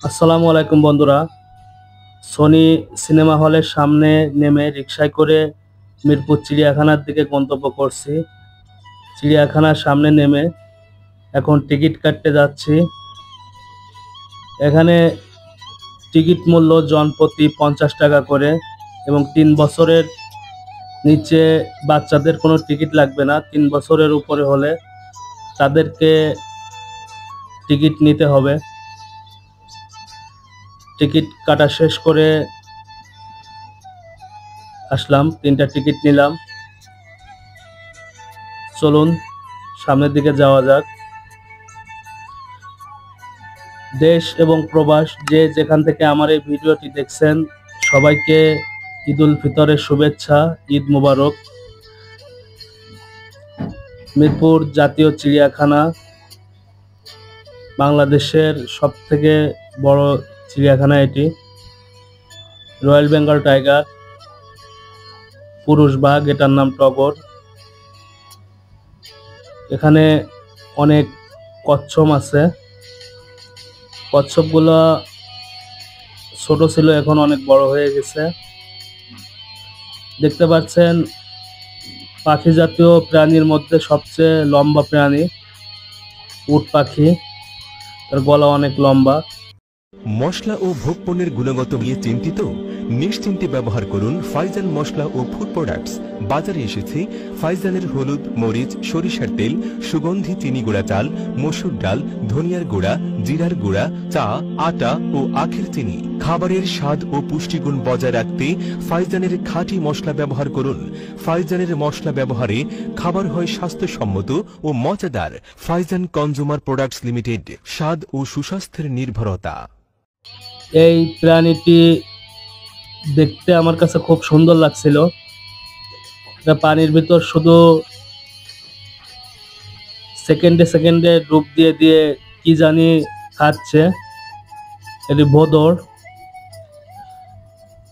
আসসালামু আলাইকুম বন্ধুরা। সনি সিনেমা হলের সামনে নেমে রিকশায় করে মিরপুর চিড়িয়াখানার দিকে গন্তব্য করছি। চিড়িয়াখানার সামনে নেমে এখন টিকিট কাটতে যাচ্ছি। এখানে টিকিট মূল্য জনপ্রতি 50 টাকা করে এবং 3 বছরের নিচে বাচ্চাদের কোনো টিকিট লাগবে না। 3 বছরের উপরে হলে তাদেরকে টিকিট নিতে হবে। টিকিট কাটা শেষ করে আসলাম, 3টা টিকিট নিলাম। চলুন সামনের দিকে যাওয়া যাক। দেশ এবং প্রবাস যে যেখান থেকে আমার এই ভিডিওটি দেখছেন সবাইকে ঈদ উল ফিতরের শুভেচ্ছা, ঈদ মোবারক। মিরপুর জাতীয় চিড়িয়াখানা বাংলাদেশের সবথেকে বড় চিড়িয়াখানা এটি। রয়্যাল বেঙ্গল টাইগার, পুরুষ বাঘ, এটার নাম টগর। এখানে অনেক কচ্ছপ আছে। কচ্ছপগুলো ছোট ছিল, এখন অনেক বড় হয়ে গেছে। দেখতে পাচ্ছেন পাখি জাতীয় প্রাণীর মধ্যে সবচেয়ে লম্বা প্রাণী উট পাখি, তার গলা অনেক লম্বা। মশলা ও ভোগ পণ্যের গুণগত নিয়ে চিন্তিত? নিশ্চিন্তে ব্যবহার করুন ফাইজান মশলা ও ফুড প্রোডাক্টস। বাজারে এসেছে ফাইজানের হলুদ, মরিচ, সরিষার তেল, সুগন্ধি চিনি গুঁড়া চাল, মসুর ডাল, ধনিয়ার গুঁড়া, জিরার গুঁড়া, চা, আটা ও আখের চিনি। খাবারের স্বাদ ও পুষ্টিগুণ বজায় রাখতে ফাইজানের খাঁটি মশলা ব্যবহার করুন। ফাইজানের মশলা ব্যবহারে খাবার হয় স্বাস্থ্যসম্মত ও মজাদার। ফাইজান কনজুমার প্রোডাক্টস লিমিটেড, স্বাদ ও সুস্বাস্থ্যের নির্ভরতা। এই প্রাণীটি দেখতে আমার কাছে খুব সুন্দর লাগছিল। এটা পানির ভিতর শুধু সেকেন্ডে সেকেন্ডে ডুব দিয়ে দিয়ে কি জানি খাচ্ছে। এটি ভোঁদর,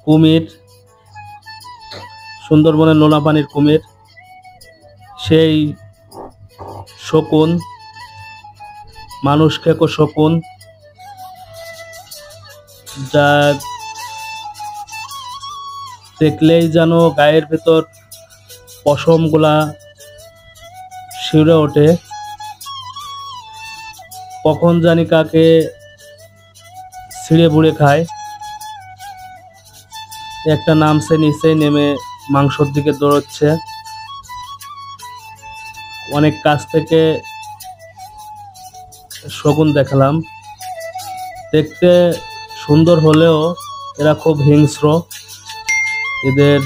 কুমির, সুন্দরবনের নোনা পানির কুমির, সেই শকুন, মানুষ খেকো শকুন, যা দেখলেই যেন গায়ের ভেতর পশমগুলা শিউরে ওঠে। কখন জানি কাকে ছিঁড়ে বুড়ে খায়। একটা নামছে, নিচে নেমে মাংসর দিকে দৌড়চ্ছে। অনেক কাছ থেকে শকুন দেখলাম। দেখতে সুন্দর হলেও এরা খুব হিংস্র। এদের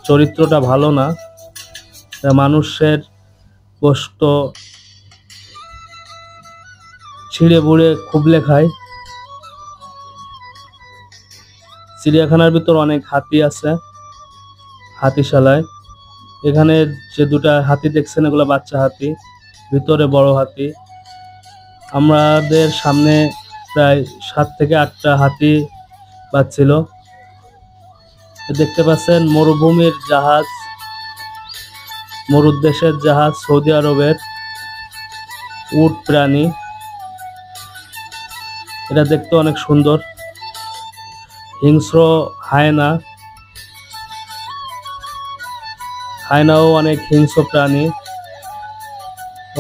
চরিত্রটা ভালো না। মানুষের গোশত ছিঁড়ে বুড়ে খুবলে খায়। চিড়িয়াখানার ভিতর অনেক হাতি আছে, হাতিশালায়। এখানে যে দুটা হাতি দেখছেন এগুলো বাচ্চা হাতি, ভিতরে বড় হাতি। আমাদের সামনে প্রায় 7 থেকে 8টা হাতি বাজছিল। দেখতে পাচ্ছেন মরুভূমির জাহাজ, মরুদেশের জাহাজ, সৌদি আরবের উট প্রাণী। এটা দেখতে অনেক সুন্দর। হিংস্র হায়না, হায়নাও অনেক হিংস্র প্রাণী।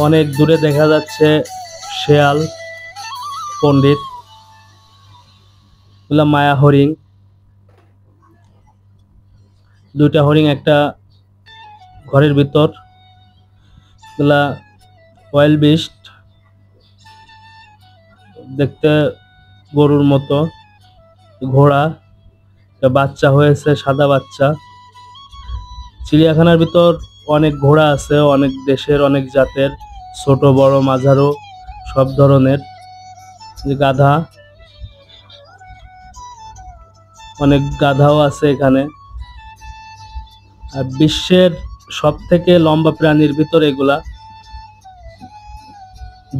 অনেক দূরে দেখা যাচ্ছে শেয়াল, পণ্ডিত, এগুলা মায়া হরিণ। দুইটা হরিণ একটা ঘরের ভিতর। এগুলা ওয়াইল্ড বিস্ট, দেখতে গরুর মতো। ঘোড়া, বাচ্চা হয়েছে, সাদা বাচ্চা। চিড়িয়াখানার ভিতর অনেক ঘোড়া আছে, অনেক দেশের, অনেক জাতের, ছোট বড় মাঝারো সব ধরনের। গাধা, অনেক গাধাও আছে এখানে। আর বিশ্বের সব থেকে লম্বা প্রাণীর ভিতরে এগুলা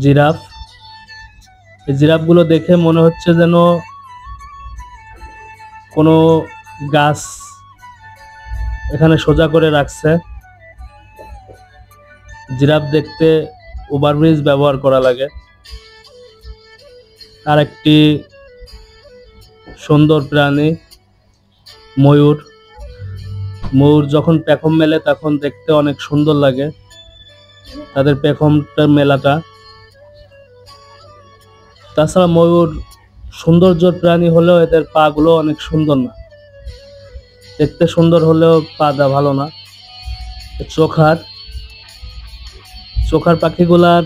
জিরাফ। এই জিরাফগুলো দেখে মনে হচ্ছে যেন কোনো গাছ এখানে সোজা করে রাখছে। জিরাফ দেখতে ওভারব্রিজ ব্যবহার করা লাগে। আর একটি সুন্দর প্রাণী ময়ূর। ময়ূর যখন পেখম মেলে তখন দেখতে অনেক সুন্দর লাগে, তাদের পেখমটা মেলাটা। তাছাড়া ময়ূর সৌন্দর্যের প্রাণী হলেও এদের পা গুলো অনেক সুন্দর না, দেখতে সুন্দর হলেও পাটা ভালো না। চোখার পাখিগুলার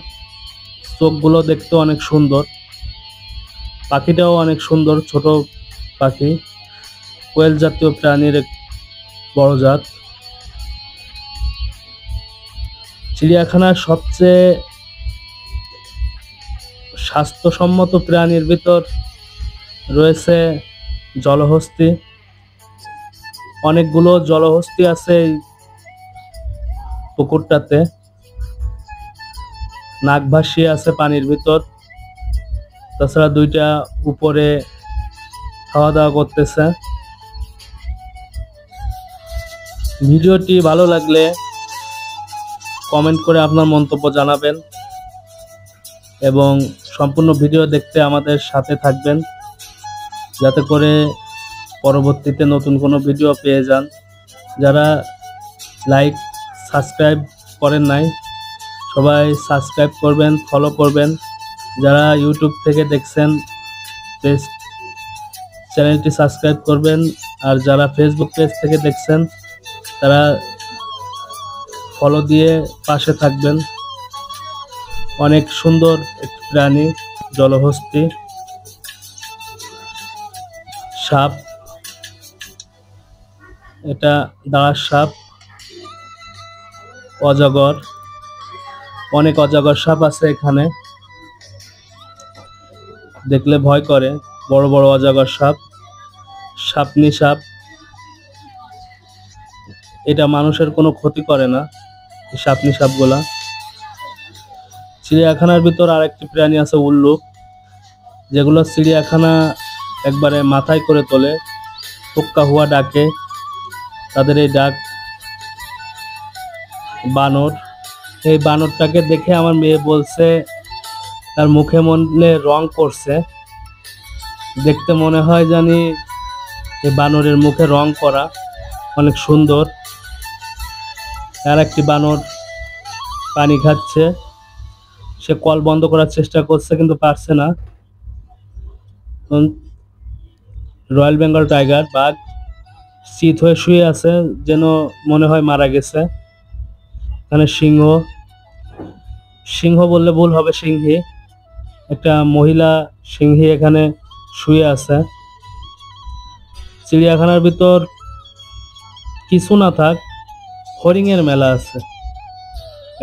চোখগুলো দেখতে অনেক সুন্দর। পাখিটাও অনেক সুন্দর, ছোট পাখি, কোয়েল জাতীয় প্রাণীর এক বড় জাত। চিড়িয়াখানার সবচেয়ে স্বাস্থ্যসম্মত প্রাণীর ভিতর রয়েছে জলহস্তী। অনেকগুলো জলহস্তী আছে এই পুকুরটাতে। নাগ ভাসিয়ে আছে পানির ভিতর। তাছাড়া দুইটা উপরে খাওয়া দাওয়া করতেছে। ভিডিওটি ভালো লাগলে কমেন্ট করে আপনার মন্তব্য জানাবেন এবং সম্পূর্ণ ভিডিও দেখতে আমাদের সাথে থাকবেন, যাতে করে পরবর্তীতে নতুন কোনো ভিডিও পেয়ে যান। যারা লাইক সাবস্ক্রাইব করেন নাই, সবাই সাবস্ক্রাইব করবেন, ফলো করবেন। যারা ইউটিউব থেকে দেখছেন চ্যানেলটি সাবস্ক্রাইব করবেন, আর যারা ফেসবুক পেজ থেকে দেখছেন তারা ফলো দিয়ে পাশে থাকবেন। অনেক সুন্দর একটি প্রাণী জলহস্তী। সাপ, এটা দাঁড়ার সাপ। অজগর, অনেক অজগর সাপ আছে এখানে, দেখলে ভয় করে। বড় বড় অজগর সাপ। সাপনি সাপ, এটা মানুষের কোনো ক্ষতি করে না, সাপনি সাপগুলা। চিড়িয়াখানার ভিতর আরেকটি প্রাণী আছে উল্লুক, যেগুলো চিড়িয়াখানা একবারে মাথায় করে তোলে। হুক্কা হুয়া ডাকে, তাদের এই ডাক। বানর, এই বানরটাকে দেখে আমার মেয়ে বলছে তার মুখে মনে রং করছে, দেখতে মনে হয় জানি এই বানরের মুখে রং করা, অনেক সুন্দর। আর একটি বানর পানি খাচ্ছে, সে কল বন্ধ করার চেষ্টা করছে কিন্তু পারছে না। রয়্যাল বেঙ্গল টাইগার, বাঘ, চিত হয়ে শুয়ে আছে, যেন মনে হয় মারা গেছে। এখানে সিংহ বললে ভুল হবে, সিংহী, একটা মহিলা সিংহী এখানে শুয়ে আছে। চিড়িয়াখানার ভিতর কিছু না থাক, হরিণের মেলা আছে।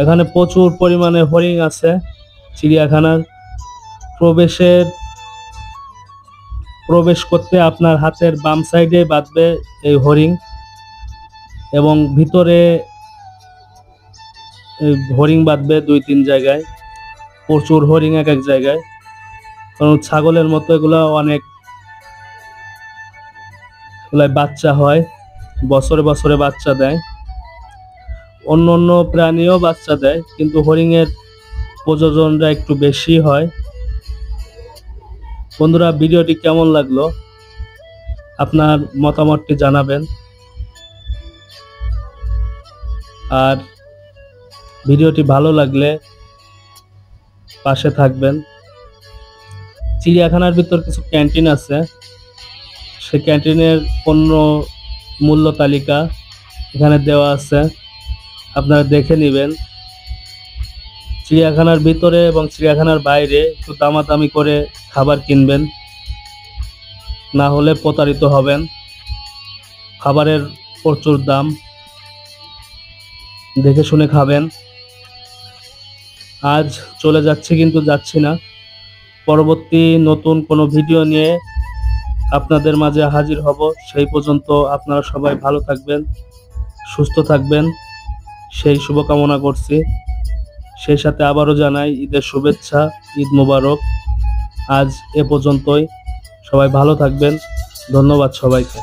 এখানে প্রচুর পরিমাণে হরিণ আছে। চিড়িয়াখানার প্রবেশ করতে আপনার হাতের বাম সাইডে বাঁধবে এই হরিণ, এবং ভিতরে হরিণ বাঁধবে 2-3 জায়গায়। প্রচুর হরিণ এক এক জায়গায়, কারণ ছাগলের মতো এগুলো অনেক বাচ্চা হয়, বছরে বছরে বাচ্চা দেয়। অন্য প্রাণীও বাচ্চা দেয়, কিন্তু হরিণের প্রজননটা একটু বেশি হয়। বন্ধুরা, ভিডিওটি কেমন লাগলো আপনার মতামতটি জানাবেন, আর ভিডিওটি ভালো লাগলে পাশে থাকবেন। চিড়িয়াখানার ভিতর কিছু ক্যান্টিন আছে, সেই ক্যান্টিনের পণ্য মূল্য তালিকা এখানে দেওয়া আছে, আপনারা দেখে নেবেন। চিড়িয়াখানার ভিতরে এবং চিড়িয়াখানার বাইরে একটু দামাদামি করে খাবার কিনবেন, না হলে প্রতারিত হবেন। খাবারের প্রচুর দাম, দেখে শুনে খাবেন। আজ চলে যাচ্ছি, কিন্তু যাচ্ছি না। পরবর্তী নতুন কোনো ভিডিও নিয়ে আপনাদের মাঝে হাজির হব। সেই পর্যন্ত আপনারা সবাই ভালো থাকবেন, সুস্থ থাকবেন, সেই শুভকামনা করছি। সেই সাথে আবারও জানাই ঈদের শুভেচ্ছা, ঈদ মোবারক। আজ এ পর্যন্তই, সবাই ভালো থাকবেন। ধন্যবাদ সবাইকে।